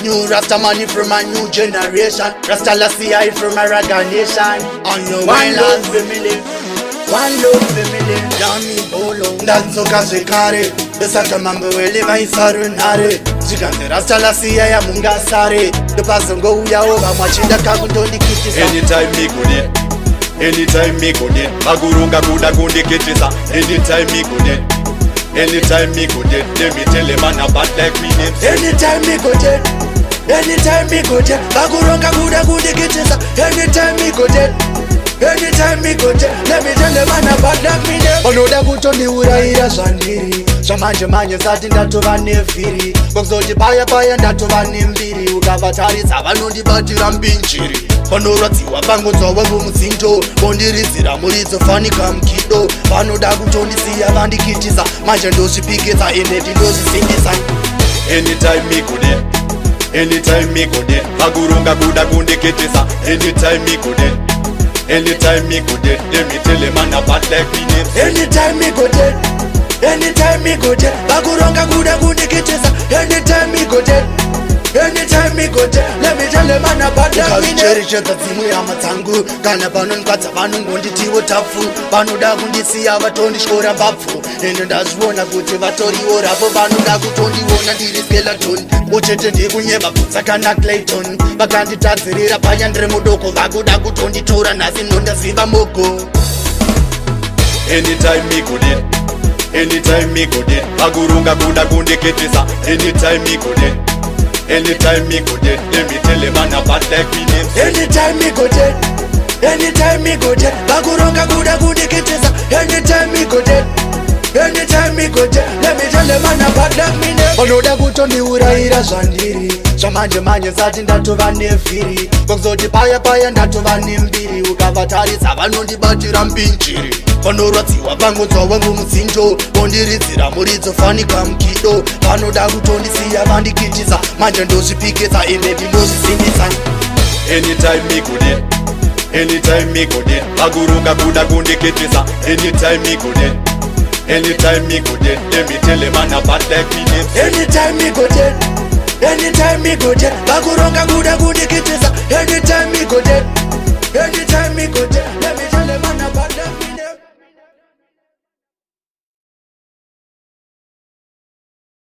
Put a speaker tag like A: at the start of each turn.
A: new Rasta money from a new generation. Rasta Lassie I from a raga nation. On your one love family, one love family. Yami bolo ndanzo kazekare. Besaka mambo wele maisaru nare. Zikande Rasta Lassie ya mungasare. The pasongo uya oba machinda kagundi kitisa.
B: Anytime me go there, anytime me go there. Magurunga kuda gundi kitisa. Anytime me go there, anytime me go there. Let me tell a man about like me name.
A: Anytime me go there, anytime me go there. Magurunga kuda gundi kitisa. Anytime me go there, anytime me go there. Let me tell a man about like me name. Onoda kutondi uraira zandiri. Samanje manje zati ndatova nevhiri. Bokzoti paya paya ndatova nembiri. Ukavatarisa vanondibatira mbinjiri. Panoradziwa pangodzwa wangu mudzindo. Bondirizira muridzo fanika mukido. Vanoda kutondisiya vandikitisa. Manje ndozvipikisa ende ndinozvisindisa.
B: Anytime me go there, anytime me go there. Magurunga kuda kundikitisa. Anytime me go there, anytime me go there. Let me tell a man about like me name.
A: Anytime me go there, anytime me go there. Magurunga kuda kundikitisa. Anytime me go there, anytime me go there. Let me tell a man about like me name. Ukavicherechedza dzimu yamatsangu. Kana vanondikwadza vanongonditiwo tafu. Vanoda kundisiya vatondityora mbabvu. Ende ndazviona kuti vatoriwo ravo vanoda kutondiona ndiri skeleton. Uchete ndikunyeva bvunza kana Clayton. Vakanditadzirira panya ndiri mudoko. Vakuda kutonditora nhasi ndondaziva mogo.
B: Anytime me go there, anytime me go there. Magurunga kuda kundikitisa. Anytime me go there, anytime me go there. Let me tell a man about like me name.
A: Anytime me go there, anytime me go there. Magurunga kuda kundikitisa. Anytime me go there, anytime me go there. Let me tell a man about like me name. Vanoda kutondiuraira zvandiri. Zvamanje manje zati ndatova nevhiri. Bokzoti paya paya ndatova nembiri. Ukavataridza vanondibatira mbinjiri. Panoradziwa pangodzwa wangu mudzindo. Bondiridzira muridzo fanika mukido. Vanoda kutondisiya vandikitisa. Manje ndozvipikisa ende ndinozvisindisa.
B: Anytime me go there, anytime me go there. Magurunga kuda kundikitisa. Anytime me go there, anytime me go there. Let me tell a man about like me name.
A: Anytime me go there, anytime me go there. Magurunga kuda kundikitisa. Anytime me go there, anytime me go there.